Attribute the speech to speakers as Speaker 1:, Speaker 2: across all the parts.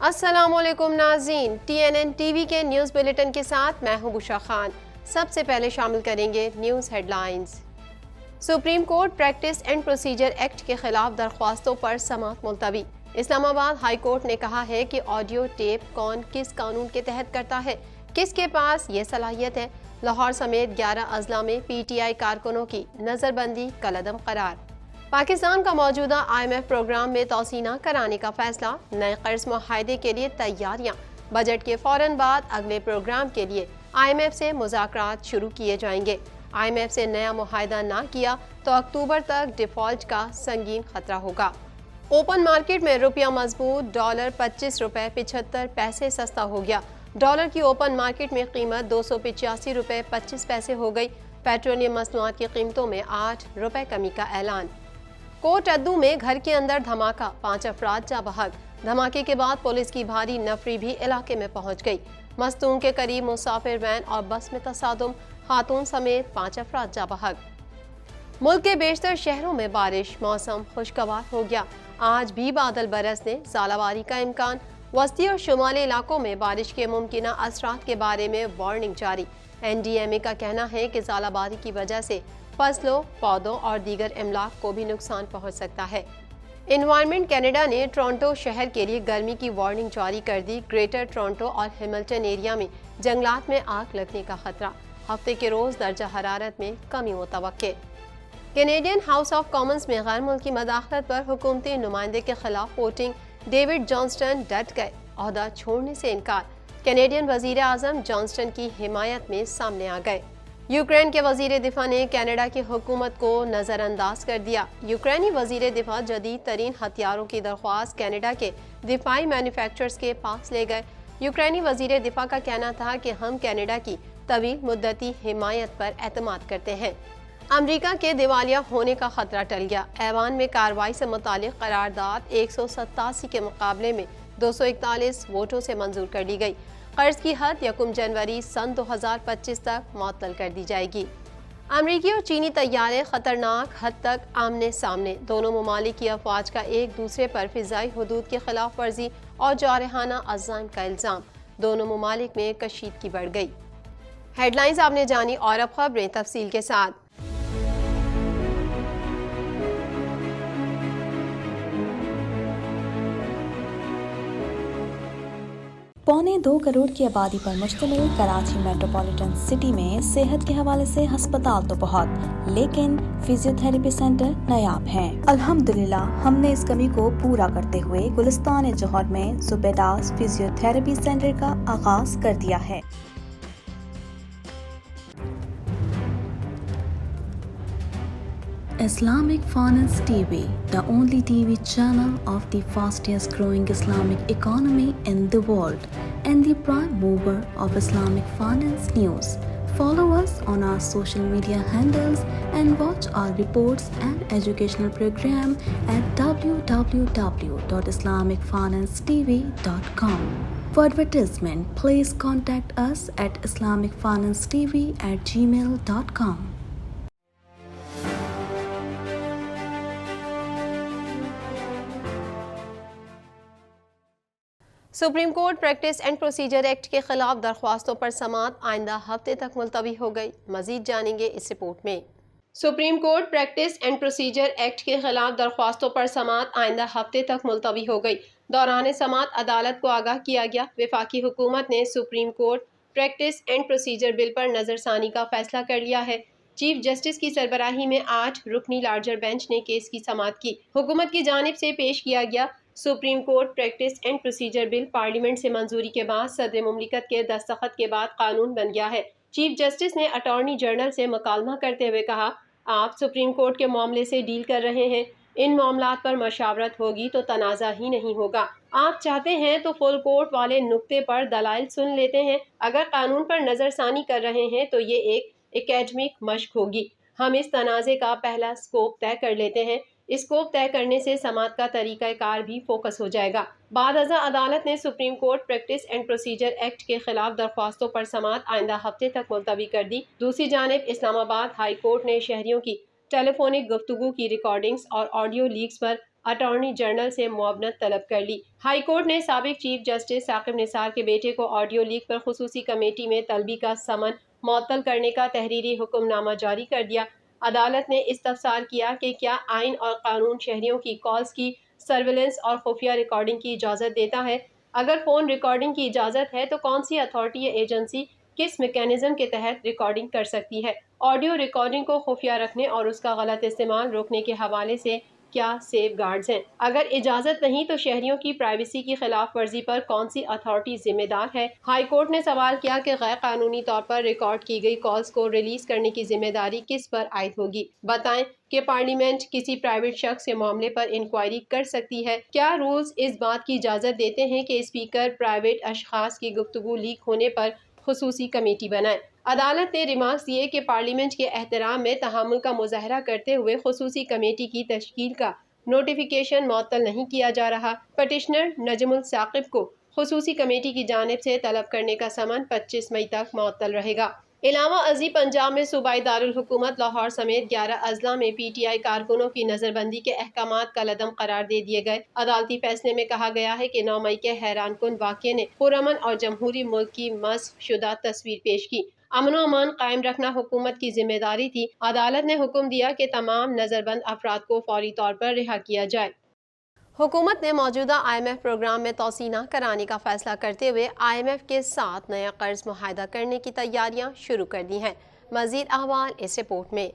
Speaker 1: السلام علیکم ناظرین، TNN ٹی وی کے نیوز بلیٹن کے ساتھ میں ہوں بشرا خان۔ سب سے پہلے شامل کریں گے news headlines. Supreme court practice and Procedure Act کے خلاف درخواستوں پر سماعت ملتوی۔ اسلام آباد ہائی کورٹ نے کہا ہے کہ آڈیو ٹیپ کون کس قانون کے تحت کرتا ہے، کس کے پاس یہ صلاحیت ہے۔ لاہور سمیت 11 اضلاع میں PTI کارکنوں کی نظر بندی کالعدم قرار۔ پاکستان کا موجودہ IMF پروگرام میں توسیع نہ کرانے کا فیصلہ، نئے قرض معاہدے کے لیے تیاریاں۔ بجٹ کے فوراً بعد اگلے پروگرام کے لیے IMF سے مذاکرات شروع کیے جائیں گے۔ IMF سے نیا معاہدہ نہ کیا تو اکتوبر تک ڈیفالٹ کا سنگین خطرہ ہوگا۔ اوپن مارکیٹ میں روپیہ مضبوط، ڈالر 25 روپے 75 پیسے سستا ہو گیا۔ ڈالر کی اوپن مارکیٹ میں قیمت 285 روپے 25 پیسے ہو گئی۔ پیٹرولیم مصنوعات کی قیمتوں میں 8 روپے کمی کا اعلان۔ کوٹ ادو میں گھر کے اندر دھماکہ، 5 افراد جاں بحق۔ دھماکے کے بعد پولیس کی بھاری نفری بھی علاقے میں پہنچ گئی۔ مستونگ کے قریب مسافر وین اور بس میں تصادم، خاتون سمیت 5 افراد جاں بحق۔ ملک کے بیشتر شہروں میں بارش، موسم خوشگوار ہو گیا۔ آج بھی بادل برسنے، ژالہ باری کا امکان۔ وسطی اور شمالی علاقوں میں بارش کے ممکنہ اثرات کے بارے میں وارننگ جاری۔ NDMA کا کہنا ہے کہ ژالہ باری کی وجہ سے فصلوں، پودوں اور دیگر املاک کو بھی نقصان پہنچ سکتا ہے۔ انوائرمنٹ کینیڈا نے ٹورنٹو شہر کے لیے گرمی کی وارننگ جاری کر دی۔ گریٹر ٹورنٹو اور ہیملٹن ایریا میں جنگلات میں آگ لگنے کا خطرہ۔ ہفتے کے روز درجہ حرارت میں کمی متوقع۔ کینیڈین ہاؤس آف کامنز میں غیر ملکی مداخلت پر حکومتی نمائندے کے خلاف ووٹنگ۔ ڈیوڈ جانسٹن ڈٹ گئے، عہدہ چھوڑنے سے انکار۔ کینیڈین وزیر اعظم جانسٹن کی حمایت میں سامنے آ گئے۔ یوکرین کے وزیر دفاع نے کینیڈا کی حکومت کو نظر انداز کر دیا۔ یوکرینی وزیر دفاع جدید ترین ہتھیاروں کی درخواست کینیڈا کے دفاعی مینوفیکچررز کے پاس لے گئے۔ یوکرینی وزیر دفاع کا کہنا تھا کہ ہم کینیڈا کی طویل مدتی حمایت پر اعتماد کرتے ہیں۔ امریکہ کے دیوالیہ ہونے کا خطرہ ٹل گیا۔ ایوان میں کارروائی سے متعلق قرارداد 187 کے مقابلے میں 241 ووٹوں سے منظور کر لی گئی۔ قرض کی حد 1 جنوری سن 2025 تک معطل کر دی جائے گی۔ امریکی اور چینی طیارے خطرناک حد تک آمنے سامنے۔ دونوں ممالک کی افواج کا ایک دوسرے پر فضائی حدود کی خلاف ورزی اور جارحانہ عزائم کا الزام۔ دونوں ممالک میں کشیدگی بڑھ گئی۔ ہیڈ لائنز آپ نے جانی اور اب خبریں تفصیل کے ساتھ۔
Speaker 2: 1.25 کروڑ کی آبادی پر مشتمل کراچی میٹروپولیٹن سٹی میں صحت کے حوالے سے ہسپتال تو بہت، لیکن فزیوتھراپی سینٹر نایاب ہیں۔ الحمدللہ ہم نے اس کمی کو پورا کرتے ہوئے گلستان جوہر میں زبیداس فزیوتھراپی سینٹر کا آغاز کر دیا ہے۔ Islamic Finance TV, the only TV channel of the fastest growing Islamic economy in the world and the prime mover of Islamic finance news. Follow us on our social media handles and watch our reports and educational program at www.islamicfinancetv.com. For advertisement, please contact us at islamicfinancetv@gmail.com.
Speaker 1: Supreme court practice and Procedure Act کے خلاف درخواستوں پر سماعت آئندہ ہفتے تک ملتوی ہو گئی۔ مزید جانیں گے اس رپورٹ میں۔ Supreme court practice and Procedure Act کے خلاف درخواستوں پر سماعت آئندہ ہفتے تک ملتوی ہو گئی۔ دوران سماعت عدالت کو آگاہ کیا گیا۔ وفاقی حکومت نے supreme court practice and procedure bill پر نظر ثانی کا فیصلہ کر لیا ہے۔ چیف جسٹس کی سربراہی میں 8 رکنی لارجر بینچ نے کیس کی سماعت کی۔ حکومت کی جانب سے پیش کیا گیا supreme court practice and procedure bill parliament سے منظوری کے بعد صدر مملکت کے دستخط کے بعد قانون بن گیا ہے۔ چیف جسٹس نے اٹارنی جنرل سے مکالمہ کرتے ہوئے کہا، آپ سپریم کورٹ کے معاملے سے ڈیل کر رہے ہیں، ان معاملات پر مشاورت ہوگی تو تنازع ہی نہیں ہوگا۔ آپ چاہتے ہیں تو فل کورٹ والے نقطے پر دلائل سن لیتے ہیں۔ اگر قانون پر نظر ثانی کر رہے ہیں تو یہ ایک اکیڈمک مشق ہوگی۔ ہم اس تنازع کا پہلا سکوپ طے کر لیتے ہیں۔ اسکوپ طے کرنے سے سماعت کا طریقہ کار بھی فوکس ہو جائے گا۔ بعد ازاں عدالت نے supreme court practice and Procedure Act کے خلاف درخواستوں پر سماعت آئندہ ہفتے تک ملتوی کر دی۔ دوسری جانب اسلام آباد ہائی کورٹ نے شہریوں کی ٹیلی فونک گفتگو کی ریکارڈنگز اور آڈیو لیکس پر اٹارنی جنرل سے معاونت طلب کر لی۔ ہائی کورٹ نے سابق چیف جسٹس ثاقب نثار کے بیٹے کو آڈیو لیک پر خصوصی کمیٹی میں طلبی کا سمن معطل کرنے کا تحریری حکم نامہ جاری کر دیا۔ عدالت نے استفسار کیا کہ کیا آئین اور قانون شہریوں کی کالز کی سرویلنس اور خفیہ ریکارڈنگ کی اجازت دیتا ہے؟ اگر فون ریکارڈنگ کی اجازت ہے تو کون سی اتھارٹی یا ایجنسی کس میکینزم کے تحت ریکارڈنگ کر سکتی ہے؟ آڈیو ریکارڈنگ کو خفیہ رکھنے اور اس کا غلط استعمال روکنے کے حوالے سے کیا سیف گارڈز ہیں؟ اگر اجازت نہیں تو شہریوں کی پرائیویسی کی خلاف ورزی پر کون سی اتھارٹی ذمہ دار ہے؟ ہائی کورٹ نے سوال کیا کہ غیر قانونی طور پر ریکارڈ کی گئی کالز کو ریلیز کرنے کی ذمہ داری کس پر عائد ہوگی؟ بتائیں کہ پارلیمنٹ کسی پرائیویٹ شخص کے معاملے پر انکوائری کر سکتی ہے؟ کیا رولز اس بات کی اجازت دیتے ہیں کہ اسپیکر پرائیویٹ اشخاص کی گفتگو لیک ہونے پر خصوصی کمیٹی بنائیں؟ عدالت نے ریمارکس دیے کہ پارلیمنٹ کے احترام میں تحامل کا مظاہرہ کرتے ہوئے خصوصی کمیٹی کی تشکیل کا نوٹیفیکیشن معطل نہیں کیا جا رہا۔ پٹیشنر نجم الثاقب کو خصوصی کمیٹی کی جانب سے طلب کرنے کا سمن 25 مئی تک معطل رہے گا۔ علاوہ ازیں پنجاب میں صوبائی دارالحکومت لاہور سمیت 11 اضلاع میں پی ٹی آئی کارکنوں کی نظر بندی کے احکامات کالعدم قرار دے دیے گئے۔ عدالتی فیصلے میں کہا گیا ہے کہ 9 مئی کے حیران کن واقعے نے پرامن اور جمہوری ملک کی مسخ شدہ تصویر پیش کی۔ امن و امان قائم رکھنا حکومت کی ذمہ داری تھی۔ عدالت نے حکم دیا کہ تمام نظر بند افراد کو فوری طور پر رہا کیا جائے۔ حکومت نے موجودہ آئی ایم ایف پروگرام میں توسیع نہ کرانے کا فیصلہ کرتے ہوئے آئی ایم ایف کے ساتھ نیا قرض معاہدہ کرنے کی تیاریاں شروع کر دی ہیں۔ مزید احوال اس رپورٹ میں۔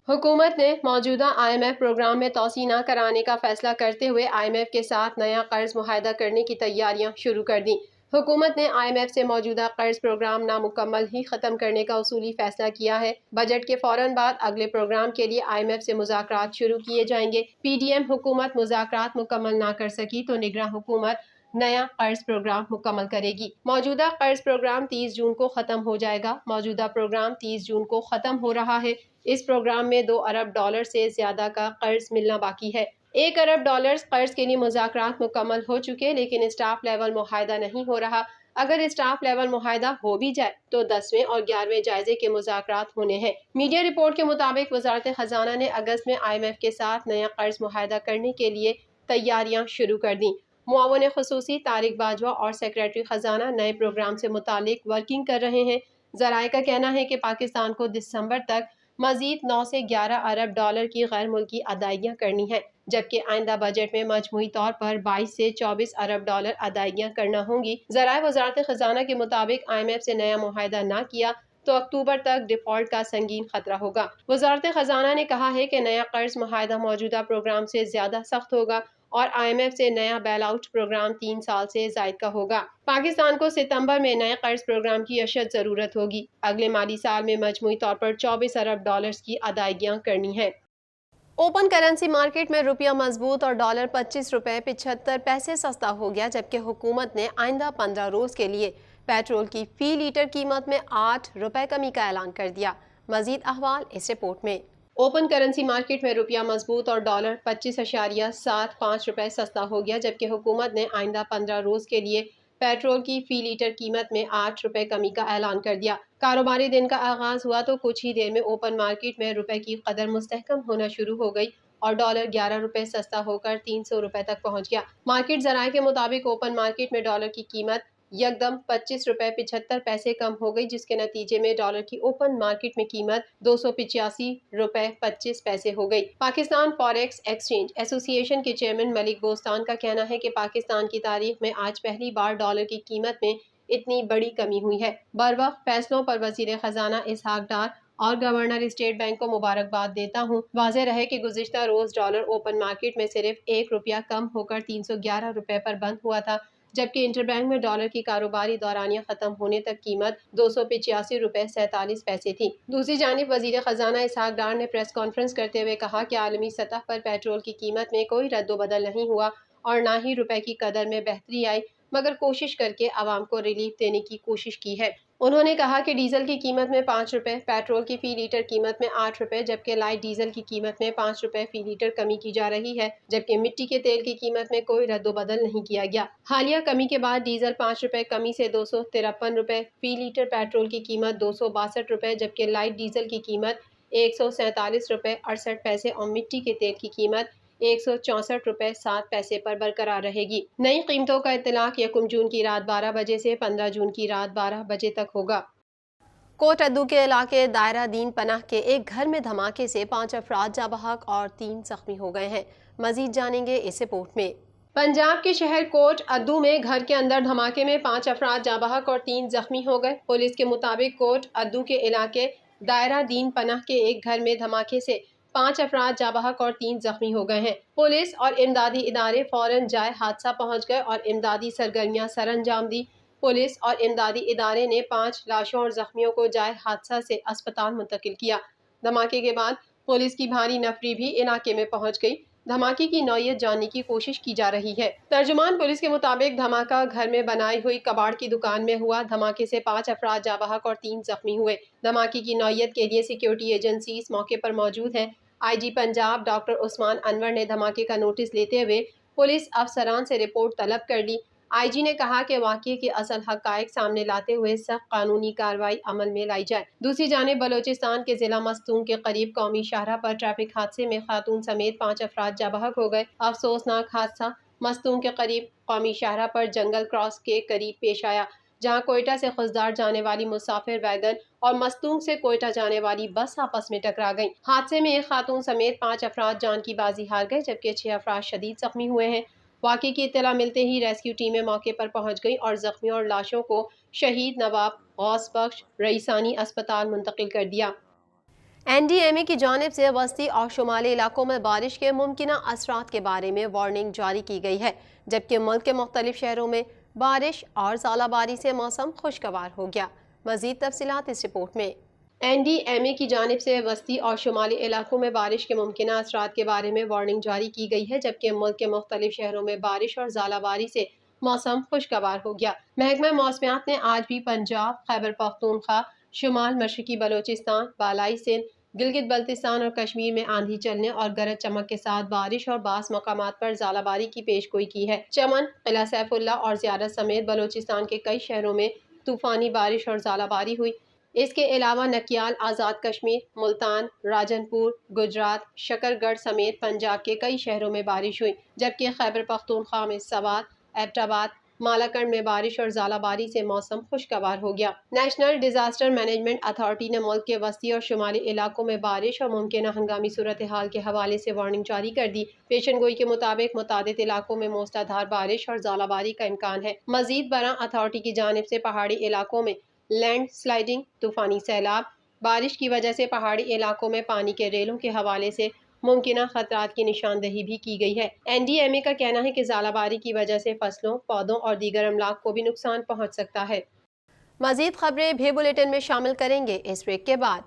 Speaker 1: حکومت نے موجودہ آئی ایم ایف پروگرام میں توسیع نہ کرانے کا فیصلہ کرتے ہوئے آئی ایم ایف کے ساتھ نیا قرض معاہدہ کرنے کی تیاریاں شروع کر دیں۔ حکومت نے آئی ایم ایف سے موجودہ قرض پروگرام نامکمل ہی ختم کرنے کا اصولی فیصلہ کیا ہے۔ بجٹ کے فوراً بعد اگلے پروگرام کے لیے آئی ایم ایف سے مذاکرات شروع کیے جائیں گے۔ پی ڈی ایم حکومت مذاکرات مکمل نہ کر سکی تو نگراں حکومت نیا قرض پروگرام مکمل کرے گی۔ موجودہ قرض پروگرام 30 جون کو ختم ہو جائے گا۔ موجودہ پروگرام 30 جون کو ختم ہو رہا ہے۔ اس پروگرام میں $2 ارب سے زیادہ کا قرض ملنا باقی ہے۔ $1 ارب قرض کے لیے مذاکرات مکمل ہو چکے لیکن اسٹاف لیول معاہدہ نہیں ہو رہا۔ اگر اسٹاف لیول معاہدہ ہو بھی جائے تو 10ویں اور 11ویں جائزے کے مذاکرات ہونے ہیں۔ میڈیا رپورٹ کے مطابق وزارت خزانہ نے اگست میں آئی ایم ایف کے ساتھ نیا قرض معاہدہ کرنے کے لیے تیاریاں شروع کر دیں۔ معاون خصوصی طارق باجوہ اور سیکریٹری خزانہ نئے پروگرام سے متعلق ورکنگ کر رہے ہیں۔ ذرائع کا کہنا ہے کہ پاکستان کو دسمبر تک مزید 9 سے 11 ارب ڈالر کی غیر ملکی ادائیگیاں کرنی ہیں، جبکہ آئندہ بجٹ میں مجموعی طور پر 22 سے 24 ارب ڈالر ادائیگیاں کرنا ہوں گی۔ ذرائع وزارت خزانہ کے مطابق آئی ایم ایف سے نیا معاہدہ نہ کیا تو اکتوبر تک ڈیفالٹ کا سنگین خطرہ ہوگا۔ وزارت خزانہ نے کہا ہے کہ نیا قرض معاہدہ موجودہ پروگرام سے زیادہ سخت ہوگا اور آئی ایم ایف سے نیا بیل آؤٹ پروگرام 3 سال سے زائد کا ہوگا۔ پاکستان کو ستمبر میں نئے قرض پروگرام کی اشد ضرورت ہوگی۔ اگلے مالی سال میں مجموعی طور پر 24 ارب ڈالرز کی ادائیگیاں کرنی ہیں۔ اوپن کرنسی مارکیٹ میں روپیہ مضبوط اور ڈالر 25 روپے 75 پیسے سستا ہو گیا، جبکہ حکومت نے آئندہ 15 روز کے لیے پیٹرول کی فی لیٹر قیمت میں 8 روپے کمی کا اعلان کر دیا۔ مزید احوال اس رپورٹ میں۔ اوپن کرنسی مارکیٹ میں روپیہ مضبوط اور ڈالر 25.75 روپے سستا ہو گیا، جبکہ حکومت نے آئندہ 15 روز کے لیے پیٹرول کی فی لیٹر قیمت میں 8 روپے کمی کا اعلان کر دیا۔ کاروباری دن کا آغاز ہوا تو کچھ ہی دیر میں اوپن مارکیٹ میں روپے کی قدر مستحکم ہونا شروع ہو گئی اور ڈالر 11 روپے سستا ہو کر 300 روپے تک پہنچ گیا۔ مارکیٹ ذرائع کے مطابق اوپن مارکیٹ میں ڈالر کی قیمت یکدم 25 روپے 75 پیسے کم ہو گئی، جس کے نتیجے میں ڈالر کی اوپن مارکیٹ میں قیمت 285 روپے 25 پیسے ہو گئی۔ پاکستان فاریکس ایکسچینج ایسوسی ایشن کے چیئرمین ملک بوستان کا کہنا ہے کہ پاکستان کی تاریخ میں آج پہلی بار ڈالر کی قیمت میں اتنی بڑی کمی ہوئی ہے۔ بروقت فیصلوں پر وزیر خزانہ اسحاق ڈار اور گورنر اسٹیٹ بینک کو مبارکباد دیتا ہوں۔ واضح رہے کہ گزشتہ روز ڈالر اوپن مارکیٹ میں صرف 1 روپیہ کم ہو کر 311 روپے پر بند ہوا تھا، جبکہ انٹر بینک میں ڈالر کی کاروباری دورانیہ ختم ہونے تک قیمت 285 روپے 47 پیسے تھی۔ دوسری جانب وزیر خزانہ اسحاق ڈار نے پریس کانفرنس کرتے ہوئے کہا کہ عالمی سطح پر پیٹرول کی قیمت میں کوئی رد و بدل نہیں ہوا اور نہ ہی روپے کی قدر میں بہتری آئی، مگر کوشش کر کے عوام کو ریلیف دینے کی کوشش کی ہے۔ انہوں نے کہا کہ ڈیزل کی قیمت میں 5 روپے، پیٹرول کی فی لیٹر قیمت میں 8 روپے، جبکہ لائٹ ڈیزل کی قیمت میں 5 روپے فی لیٹر کمی کی جا رہی ہے، جبکہ مٹی کے تیل کی قیمت میں کوئی رد و بدل نہیں کیا گیا۔ حالیہ کمی کے بعد ڈیزل 5 روپے کمی سے 253 روپے فی لیٹر، پیٹرول کی قیمت 262 روپے، جبکہ لائٹ ڈیزل کی قیمت 147 روپے 68 پیسے اور مٹی کے تیل کی قیمت 164.07 پر برقرار رہے گی۔ نئی قیمتوں کا اطلاق 1 جون کی رات 12 بجے سے 15 جون کی رات 12 بجے تک ہوگا۔ کوٹ ادو کے علاقے دائرہ دین پناہ کے ایک گھر میں دھماکے سے 5 افراد جاں بحق اور 3 زخمی ہو گئے ہیں۔ مزید جانیں گے اس رپورٹ میں۔ پنجاب کے شہر کوٹ ادو میں گھر کے اندر دھماکے میں 5 افراد جاں بحق اور 3 زخمی ہو گئے۔ پولیس کے مطابق کوٹ ادو کے علاقے دائرہ دین پناہ کے ایک گھر میں دھماکے سے 5 افراد جاں بحق اور 3 زخمی ہو گئے ہیں۔ پولیس اور امدادی ادارے فوراً جائے حادثہ پہنچ گئے اور امدادی سرگرمیاں سر انجام دی۔ پولیس اور امدادی ادارے نے 5 لاشوں اور زخمیوں کو جائے حادثہ سے اسپتال منتقل کیا۔ دھماکے کے بعد پولیس کی بھاری نفری بھی علاقے میں پہنچ گئی۔ دھماکے کی نوعیت جاننے کی کوشش کی جا رہی ہے۔ ترجمان پولیس کے مطابق دھماکہ گھر میں بنائی ہوئی کباڑ کی دکان میں ہوا۔ دھماکے سے 5 افراد جاں بحق اور 3 زخمی ہوئے۔ دھماکے کی نوعیت کے لیے سیکیورٹی ایجنسیز موقع پر موجود ہیں۔ آئی جی پنجاب ڈاکٹر عثمان انور نے دھماکے کا نوٹس لیتے ہوئے پولیس افسران سے رپورٹ طلب کر لی۔ آئی جی نے کہا کہ واقعے کے اصل حقائق سامنے لاتے ہوئے سخت قانونی کارروائی عمل میں لائی جائے۔ دوسری جانب بلوچستان کے ضلع مستونگ کے قریب قومی شاہراہ پر ٹریفک حادثے میں خاتون سمیت 5 افراد جاں بحق ہو گئے۔ افسوسناک حادثہ مستونگ کے قریب قومی شاہراہ پر جنگل کراس کے قریب پیش آیا، جہاں کوئٹہ سے خضدار جانے والی مسافر ویگن اور مستونگ سے کوئٹہ جانے والی بس آپس میں ٹکرا گئیں۔ حادثے میں ایک خاتون سمیت 5 افراد جان کی بازی ہار گئے، جبکہ 6 افراد شدید زخمی ہوئے ہیں۔ واقعے کی اطلاع ملتے ہی ریسکیو ٹیمیں موقع پر پہنچ گئیں اور زخمیوں اور لاشوں کو شہید نواب غوث بخش رئیسانی اسپتال منتقل کر دیا۔ این ڈی ایم اے کی جانب سے وسطی اور شمالی علاقوں میں بارش کے ممکنہ اثرات کے بارے میں وارننگ جاری کی گئی ہے، جبکہ ملک کے مختلف شہروں میں بارش اور ژالہ باری سے موسم خوشگوار ہو گیا۔ مزید تفصیلات اس رپورٹ میں۔ این ڈی ایم اے کی جانب سے وسطی اور شمالی علاقوں میں بارش کے ممکنہ اثرات کے بارے میں وارننگ جاری کی گئی ہے، جبکہ ملک کے مختلف شہروں میں بارش اور ژالہ باری سے موسم خوشگوار ہو گیا۔ محکمہ موسمیات نے آج بھی پنجاب، خیبر پختونخوا، شمال مشرقی بلوچستان، بالائی سندھ، گلگت بلتستان اور کشمیر میں آندھی چلنے اور گرج چمک کے ساتھ بارش اور بعض مقامات پر ژالہ باری کی پیش گوئی کی ہے۔ چمن، قلعہ سیف اللہ اور زیارت سمیت بلوچستان کے کئی شہروں میں طوفانی بارش اور ژالہ باری ہوئی۔ اس کے علاوہ نکیال، آزاد کشمیر، ملتان، راجن پور، گجرات، شکر گڑھ سمیت پنجاب کے کئی شہروں میں بارش ہوئی، جبکہ خیبر پختونخوا میں سوات، ایبٹ آباد، مالاکنڈ میں بارش اور ژالہ باری سے موسم خوشگوار ہو گیا۔ نیشنل ڈیزاسٹر مینجمنٹ اتھارٹی نے ملک کے وسطی اور شمالی علاقوں میں بارش اور ممکنہ ہنگامی صورتحال کے حوالے سے وارننگ جاری کر دی۔ پیشن گوئی کے مطابق متعدد علاقوں میں موسلا دھار بارش اور ژالہ باری کا امکان ہے۔ مزید برآں اتھارٹی کی جانب سے پہاڑی علاقوں میں لینڈ سلائیڈنگ، طوفانی سیلاب، بارش کی وجہ سے پہاڑی علاقوں میں پانی کے ریلوں کے حوالے سے ممکنہ خطرات کی نشاندہی بھی کی گئی ہے۔ این ڈی ایم اے کا کہنا ہے کہ ژالہ باری کی وجہ سے فصلوں، پودوں اور دیگر املاک کو بھی نقصان پہنچ سکتا ہے۔ مزید خبریں بھی بلیٹن میں شامل کریں گے اس بریک کے بعد۔